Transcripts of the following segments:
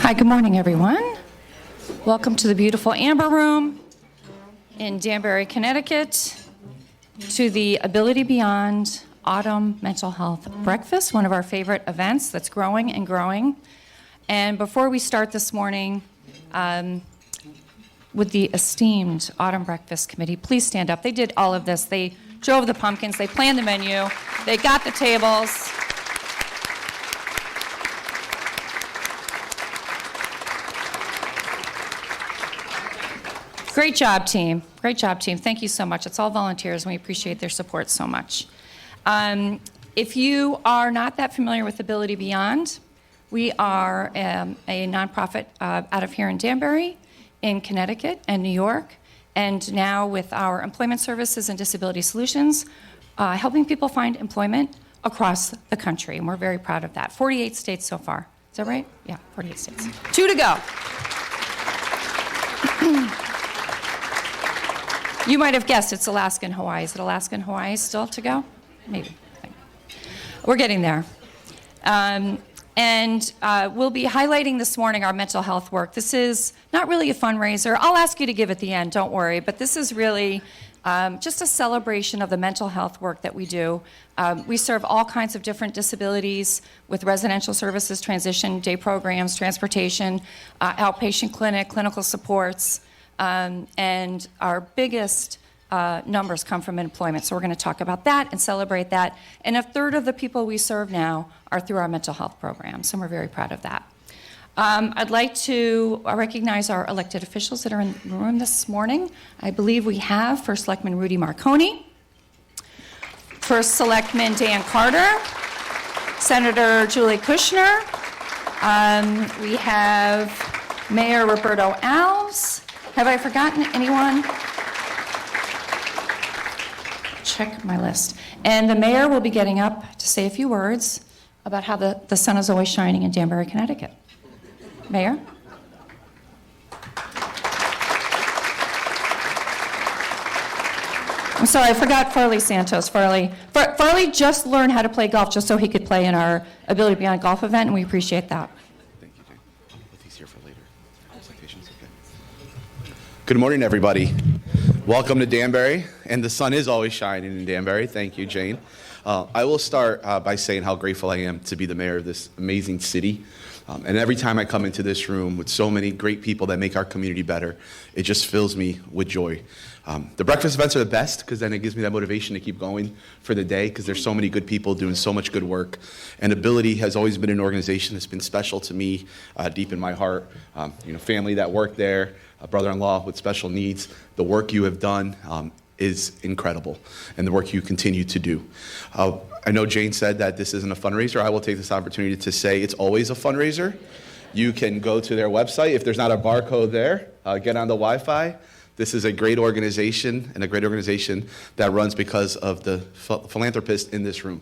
Hi, good morning, everyone. Welcome to the beautiful Amber Room in Danbury, Connecticut, to the Ability Beyond Autumn Mental Health Breakfast, one of our favorite events that's growing and growing. And before we start this morning, with the esteemed Autumn Breakfast Committee, please stand up. They did all of this. They drove the pumpkins, they planned the menu, they got the tables. Great job, team. Great job, team. Thank you so much. It's all volunteers, and we appreciate their support so much. If you are not that familiar with Ability Beyond, we are a nonprofit out of here in Danbury, in Connecticut and New York, and now with our employment services and disability solutions, helping people find employment across the country, and we're very proud of that. 48 states so far. Is that right? Yeah, 48 states. 2 to go. You might have guessed it's Alaska and Hawaii. Is it Alaska and Hawaii still to go? Maybe. We're getting there. We'll be highlighting this morning our mental health work. This is not really a fundraiser. I'll ask you to give at the end, don't worry, but this is really just a celebration of the mental health work that we do. We serve all kinds of different disabilities with residential services, transition day programs, transportation, outpatient clinic, clinical supports, and our biggest numbers come from employment. So we're going to talk about that and celebrate that. And a third of the people we serve now are through our mental health programs, and we're very proud of that. I'd like to recognize our elected officials that are in the room this morning. I believe we have First Selectman Rudy Marconi, First Selectman Dan Carter, Senator Julie Kushner. We have Mayor Roberto Alves. Have I forgotten anyone? Check my list. And the mayor will be getting up to say a few words about how the sun is always shining in Danbury, Connecticut. Mayor? I'm sorry, I forgot Farley Santos. Farley just learned how to play golf just so he could play in our Ability Beyond golf event, and we appreciate that. Thank you, Jane. I'll put these here for later. Citations, okay. Good morning, everybody. Welcome to Danbury, and the sun is always shining in Danbury. Thank you, Jane. I will start by saying how grateful I am to be the mayor of this amazing city. And every time I come into this room with so many great people that make our community better, it just fills me with joy. The breakfast events are the best because then it gives me that motivation to keep going for the day because there's so many good people doing so much good work. And Ability has always been an organization that's been special to me, deep in my heart. Family that work there, a brother-in-law with special needs. The work you have done is incredible, and the work you continue to do. I know Jane said that this isn't a fundraiser. I will take this opportunity to say it's always a fundraiser. You can go to their website. If there's not a barcode there, get on the Wi-Fi. This is a great organization, and a great organization that runs because of the philanthropists in this room.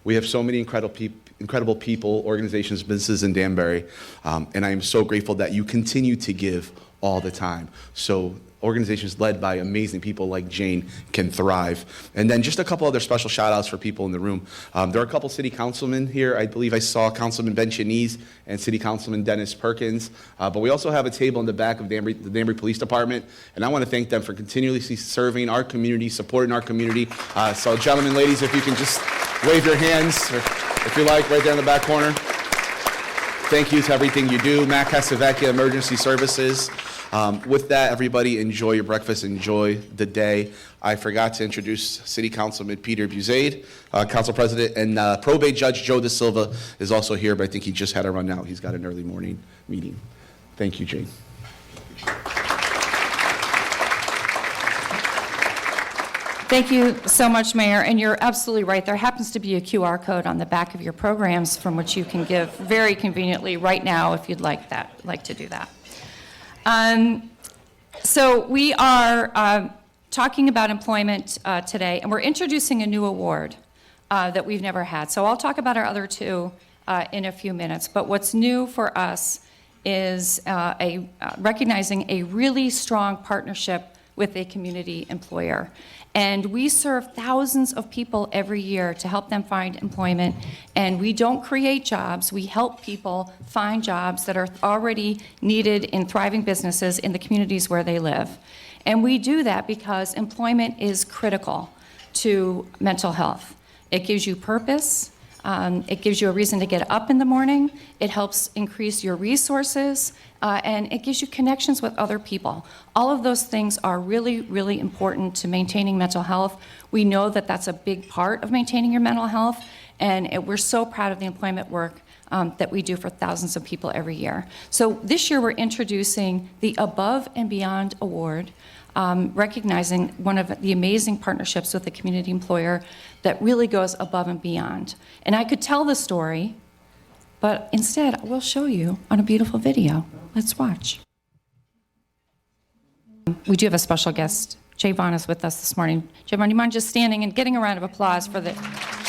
We have so many incredible people, organizations, businesses in Danbury, and I am so grateful that you continue to give all the time. So organizations led by amazing people like Jane can thrive. And then just a couple other special shout outs for people in the room. There are a couple city councilmen here. I believe I saw Councilman Ben Chenise and City Councilman Dennis Perkins. But we also have a table in the back of the Danbury Police Department. And I want to thank them for continuously serving our community, supporting our community. So gentlemen, ladies, if you can just wave your hands, or if you like, right there in the back corner. Thank you to everything you do. Matt Casavecchia, Emergency Services. With that, everybody enjoy your breakfast, enjoy the day. I forgot to introduce City Councilman Peter Buzade, Council President, and Probate Judge Joe Da Silva is also here, but I think he just had to run out. He's got an early morning meeting. Thank you, Jane. Thank you so much, Mayor, and you're absolutely right. There happens to be a QR code on the back of your programs from which you can give very conveniently right now if you'd like to do that. So we are talking about employment today, and we're introducing a new award that we've never had. So I'll talk about our other two in a few minutes, but what's new for us is recognizing a really strong partnership with a community employer. And we serve thousands of people every year to help them find employment. And we don't create jobs, we help people find jobs that are already needed in thriving businesses in the communities where they live. And we do that because employment is critical to mental health. It gives you purpose, it gives you a reason to get up in the morning, it helps increase your resources, and it gives you connections with other people. All of those things are really, really important to maintaining mental health. We know that that's a big part of maintaining your mental health, and we're so proud of the employment work that we do for thousands of people every year. So this year we're introducing the Above and Beyond Award, recognizing one of the amazing partnerships with a community employer that really goes above and beyond. And I could tell the story, but instead I will show you on a beautiful video. Let's watch. We do have a special guest. Javon is with us this morning. Javon, do you mind just standing and getting a round of applause for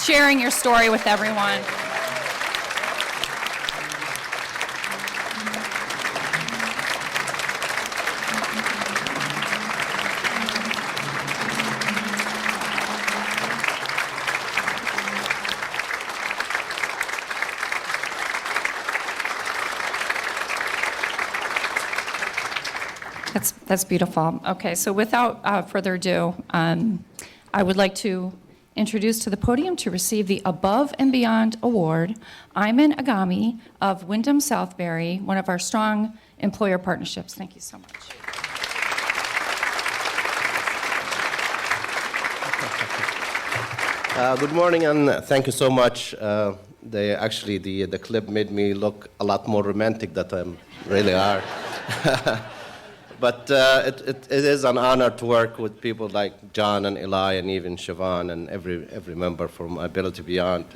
sharing your story with everyone? That's beautiful. Okay, so without further ado, I would like to introduce to the podium to receive the Above and Beyond Award, Ayman Agami of Wyndham Southbury, one of our strong employer partnerships. Thank you so much. Good morning, and thank you so much. The clip made me look a lot more romantic than I really are. But it is an honor to work with people like John and Eli and even Siobhan and every member from Ability Beyond.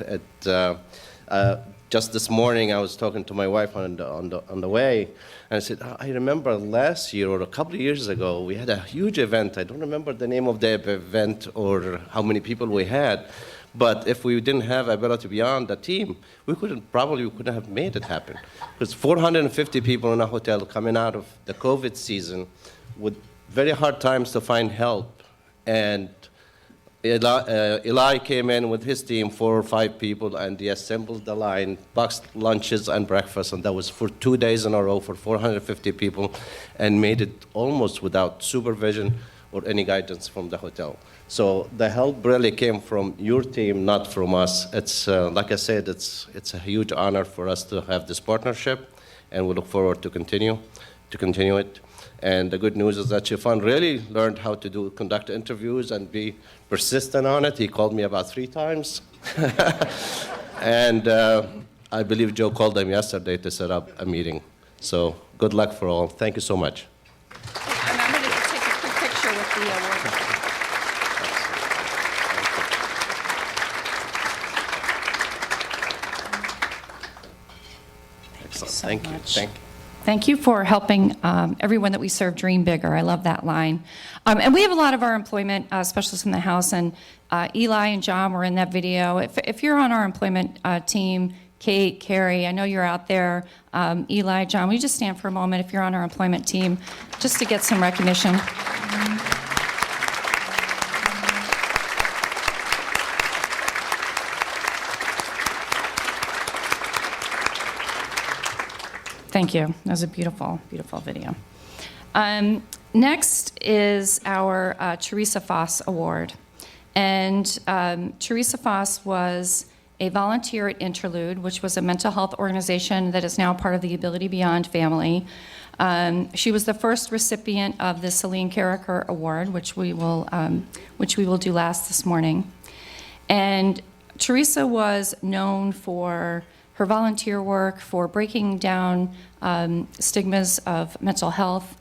Just this morning, I was talking to my wife on the way, and I said, I remember last year or a couple of years ago, we had a huge event. I don't remember the name of the event or how many people we had, but if we didn't have Ability Beyond the team, we couldn't have made it happen. Because 450 people in a hotel coming out of the COVID season with very hard times to find help, and Eli came in with his team, 4 or 5 people, and he assembled the line, boxed lunches and breakfast, and that was for 2 days in a row for 450 people, and made it almost without supervision or any guidance from the hotel. So the help really came from your team, not from us. It's like I said, it's a huge honor for us to have this partnership, and we look forward to continue it. And the good news is that Shifan really learned how to conduct interviews and be persistent on it. He called me about 3 times. And I believe Joe called him yesterday to set up a meeting. So good luck for all. Thank you so much. And I'm going to take a quick picture with the award. Excellent. So Thank you. much. Thank you. Thank you for helping everyone that we serve dream bigger. I love that line. And we have a lot of our employment specialists in the house, and Eli and John were in that video. If you're on our employment team, Kate, Carrie, I know you're out there. Eli, John, will you just stand for a moment if you're on our employment team, just to get some recognition? Thank you. That was a beautiful, beautiful video. Next is our Teresa Foss Award. And Teresa Foss was a volunteer at Interlude, which was a mental health organization that is now part of the Ability Beyond family. She was the first recipient of the Celine Carricker Award, which we will do last this morning. And Teresa was known for her volunteer work, for breaking down stigmas of mental health.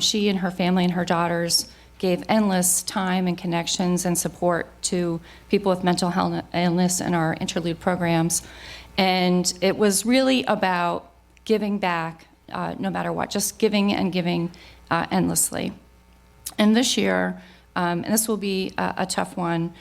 She and her family and her daughters gave endless time and connections and support to people with mental health illness in our Interlude programs. And it was really about giving back no matter what, just giving and giving endlessly. And this year, and this will be a tough one,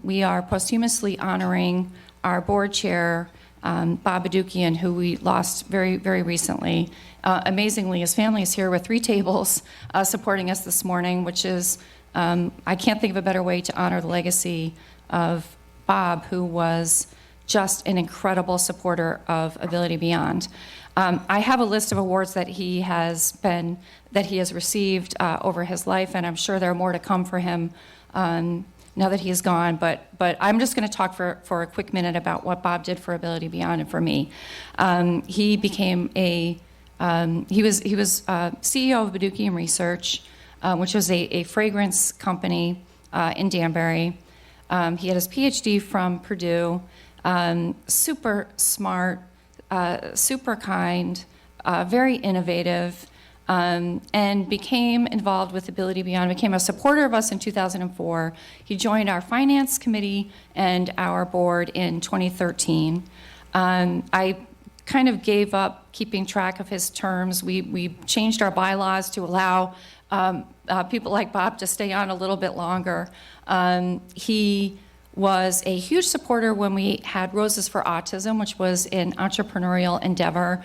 we are posthumously honoring our board chair, Bob Bedoukian, who we lost very, very recently. Amazingly, his family is here with 3 tables supporting us this morning, which is, I can't think of a better way to honor the legacy of Bob, who was just an incredible supporter of Ability Beyond. I have a list of awards that he has received over his life, and I'm sure there are more to come for him now that he is gone. But I'm just going to talk for a quick minute about what Bob did for Ability Beyond and for me. He became he was CEO of Bedoukian Research, which was a fragrance company in Danbury. He had his PhD from Purdue. Super smart, super kind, very innovative, and became involved with Ability Beyond, became a supporter of us in 2004. He joined our finance committee and our board in 2013. I kind of gave up keeping track of his terms. We changed our bylaws to allow people like Bob to stay on a little bit longer. He was a huge supporter when we had Roses for Autism, which was an entrepreneurial endeavor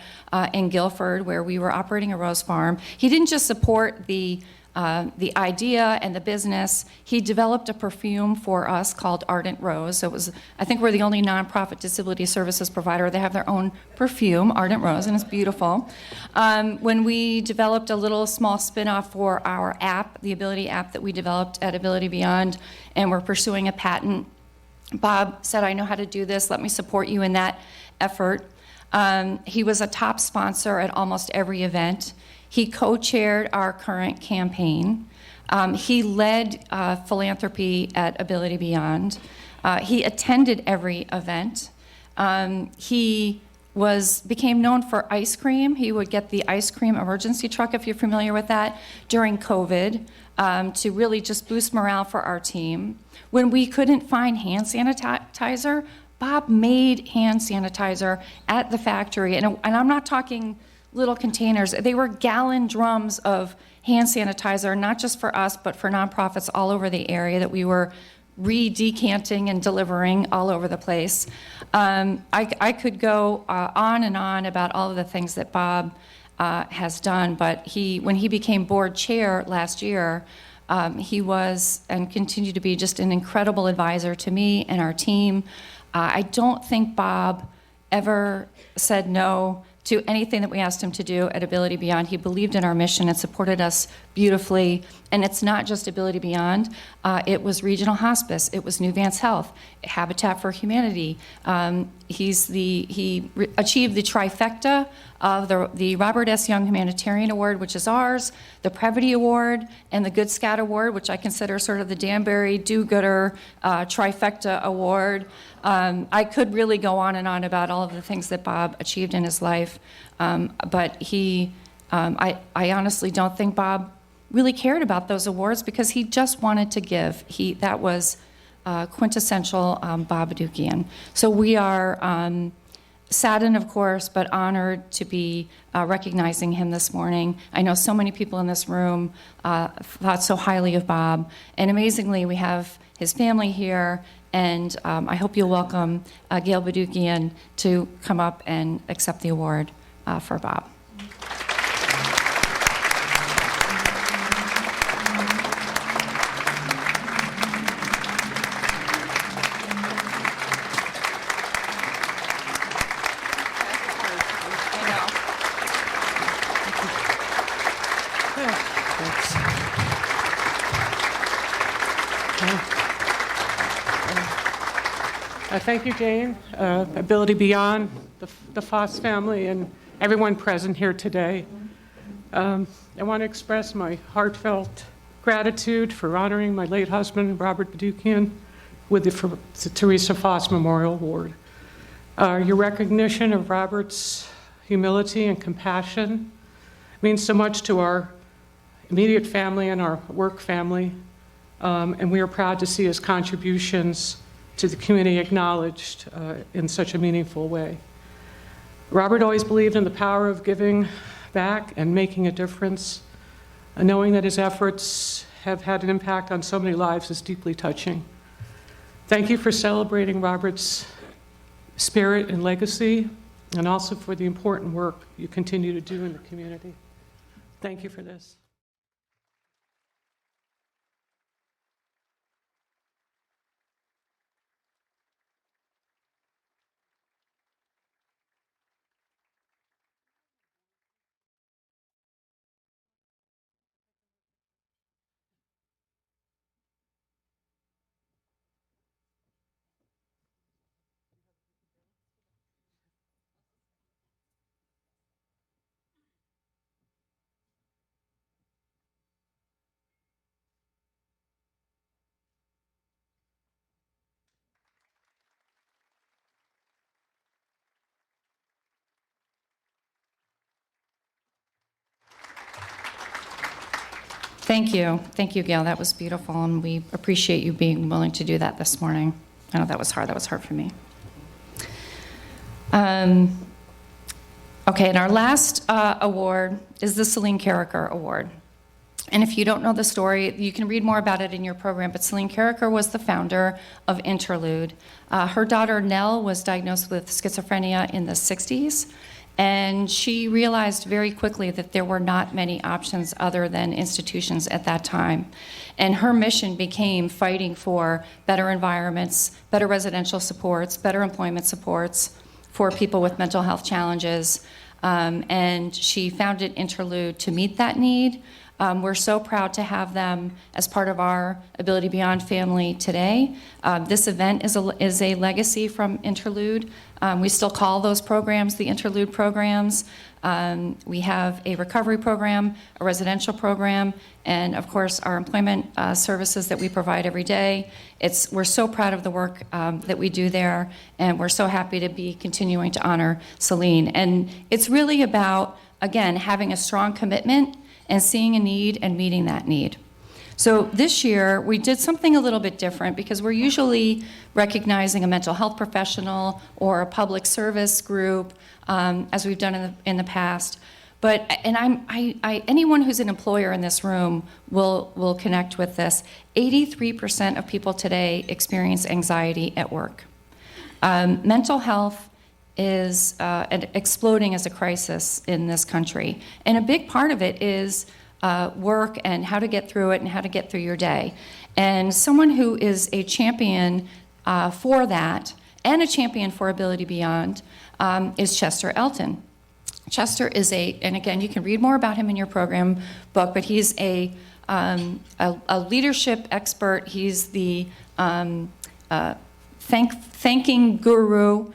in Guilford, where we were operating a rose farm. He didn't just support the idea and the business. He developed a perfume for us called Ardent Rose. So it was, I think we're the only nonprofit disability services provider. They have their own perfume, Ardent Rose, and it's beautiful. When we developed a little small spin-off for our app, the Ability app that we developed at Ability Beyond, and we're pursuing a patent, Bob said, I know how to do this. Let me support you in that effort. He was a top sponsor at almost every event. He co-chaired our current campaign. He led philanthropy at Ability Beyond. He attended every event. He became known for ice cream. He would get the ice cream emergency truck, if you're familiar with that, during COVID, to really just boost morale for our team. When we couldn't find hand sanitizer, Bob made hand sanitizer at the factory. And I'm not talking little containers. They were gallon drums of hand sanitizer, not just for us, but for nonprofits all over the area that we were re-decanting and delivering all over the place. I could go on and on about all of the things that Bob has done, but when he became board chair last year, he was and continued to be just an incredible advisor to me and our team. I don't think Bob ever said no to anything that we asked him to do at Ability Beyond. He believed in our mission and supported us beautifully. And it's not just Ability Beyond. It was Regional Hospice. It was New Vance Health, Habitat for Humanity. He achieved the trifecta of the Robert S. Young Humanitarian Award, which is ours, the Previty Award, and the Good Scout Award, which I consider sort of the Danbury do-gooder trifecta award. I could really go on and on about all of the things that Bob achieved in his life, but I honestly don't think Bob really cared about those awards because he just wanted to give. That was quintessential Bob Bedoukian. So we are saddened, of course, but honored to be recognizing him this morning. I know so many people in this room thought so highly of Bob, and amazingly, we have his family here, and I hope you'll welcome Gail Bedoukian to come up and accept the award for Bob. Thank you, Jane, Ability Beyond, the Foss family, and everyone present here today. I want to express my heartfelt gratitude for honoring my late husband, Robert Bedoukian, with the Teresa Foss Memorial Award. Your recognition of Robert's humility and compassion means so much to our immediate family and our work family, and we are proud to see his contributions to the community acknowledged in such a meaningful way. Robert always believed in the power of giving back and making a difference. Knowing that his efforts have had an impact on so many lives is deeply touching. Thank you for celebrating Robert's spirit and legacy, and also for the important work you continue to do in the community. Thank you for this. Thank you. Thank you, Gail. That was beautiful, and we appreciate you being willing to do that this morning. I know that was hard. That was hard for me. Okay, and our last award is the Celine Carricker Award. And if you don't know the story, you can read more about it in your program, but Celine Carricker was the founder of Interlude. Her daughter, Nell, was diagnosed with schizophrenia in the 60s, and she realized very quickly that there were not many options other than institutions at that time. And her mission became fighting for better environments, better residential supports, better employment supports for people with mental health challenges. And she founded Interlude to meet that need. We're so proud to have them as part of our Ability Beyond family today. This event is a legacy from Interlude. We still call those programs the Interlude programs. We have a recovery program, a residential program, and of course our employment services that we provide every day. We're so proud of the work that we do there, and we're so happy to be continuing to honor Celine. And it's really about, again, having a strong commitment and seeing a need and meeting that need. So this year, we did something a little bit different because we're usually recognizing a mental health professional or a public service group, as we've done in the past. But, and anyone who's an employer in this room will connect with this. 83% of people today experience anxiety at work. Mental health is exploding as a crisis in this country. And a big part of it is work and how to get through it and how to get through your day. And someone who is a champion for that and a champion for Ability Beyond is Chester Elton. Chester is and again, you can read more about him in your program book, but he's a leadership expert. He's the thanking guru.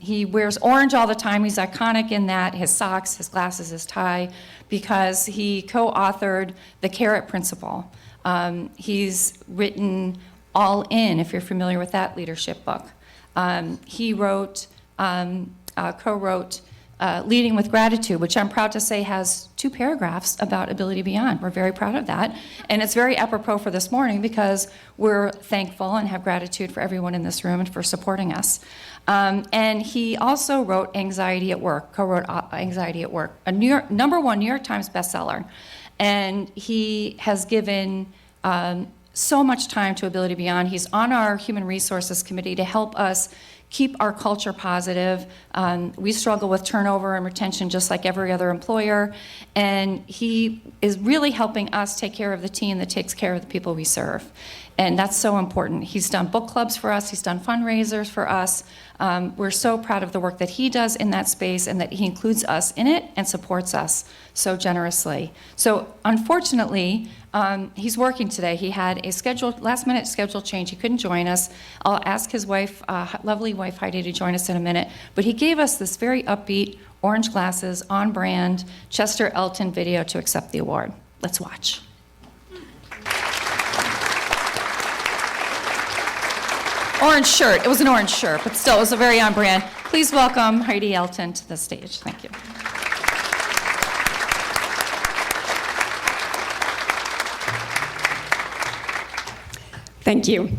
He wears orange all the time. He's iconic in that, his socks, his glasses, his tie, because he co-authored the Carrot Principle. He's written All In, if you're familiar with that leadership book. He co-wrote Leading with Gratitude, which I'm proud to say has 2 paragraphs about Ability Beyond. We're very proud of that. And it's very apropos for this morning because we're thankful and have gratitude for everyone in this room and for supporting us. And he also wrote Anxiety at Work, co-wrote Anxiety at Work, a #1 New York Times bestseller. And he has given so much time to Ability Beyond. He's on our Human Resources Committee to help us keep our culture positive. We struggle with turnover and retention just like every other employer, and he is really helping us take care of the team that takes care of the people we serve. And that's so important. He's done book clubs for us, he's done fundraisers for us. We're so proud of the work that he does in that space and that he includes us in it and supports us so generously. So unfortunately, he's working today. He had a last-minute schedule change. He couldn't join us. I'll ask his wife, lovely wife Heidi, to join us in a minute. But he gave us this very upbeat, orange glasses, on-brand Chester Elton video to accept the award. Let's watch. Orange shirt. It was an orange shirt, but still, it was a very on-brand. Please welcome Heidi Elton to the stage. Thank you. Thank you.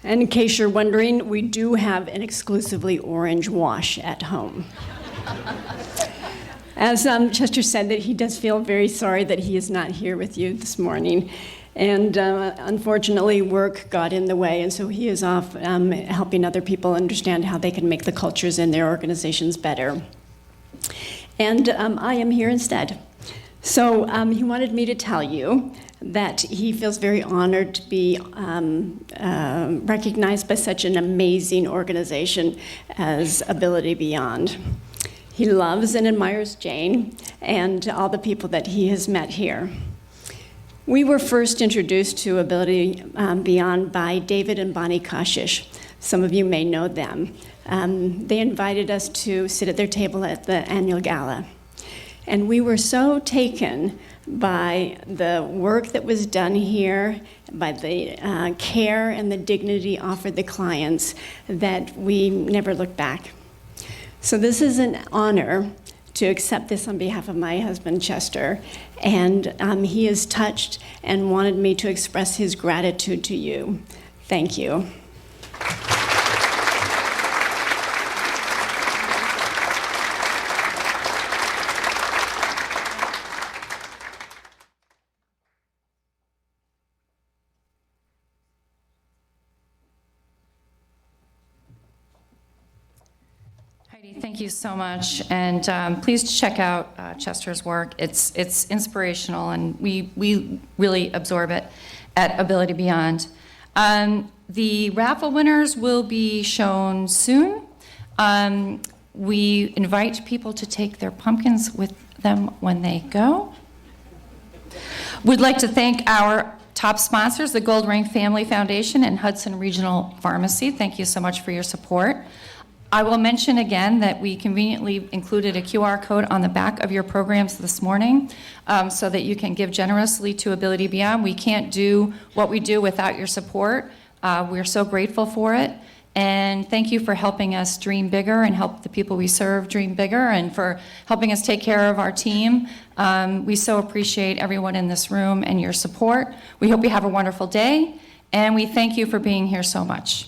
And in case you're wondering, we do have an exclusively orange wash at home. As Chester said, that he does feel very sorry that he is not here with you this morning. And unfortunately, work got in the way, and so he is off helping other people understand how they can make the cultures in their organizations better. And I am here instead. So he wanted me to tell you that he feels very honored to be recognized by such an amazing organization as Ability Beyond. He loves and admires Jane and all the people that he has met here. We were first introduced to Ability Beyond by David and Bonnie Kashish. Some of you may know them. They invited us to sit at their table at the annual gala. And we were so taken by the work that was done here, by the care and the dignity offered the clients, that we never looked back. So this is an honor to accept this on behalf of my husband, Chester. And he is touched and wanted me to express his gratitude to you. Thank you. Heidi, thank you so much, and please check out Chester's work. It's inspirational, and we really absorb it at Ability Beyond. The raffle winners will be shown soon. We invite people to take their pumpkins with them when they go. We'd like to thank our top sponsors, the Gold Ring Family Foundation and Hudson Regional Pharmacy. Thank you so much for your support. I will mention again that we conveniently included a QR code on the back of your programs this morning so that you can give generously to Ability Beyond. We can't do what we do without your support. We're so grateful for it. And thank you for helping us dream bigger and help the people we serve dream bigger, and for helping us take care of our team. We so appreciate everyone in this room and your support. We hope you have a wonderful day, and we thank you for being here so much.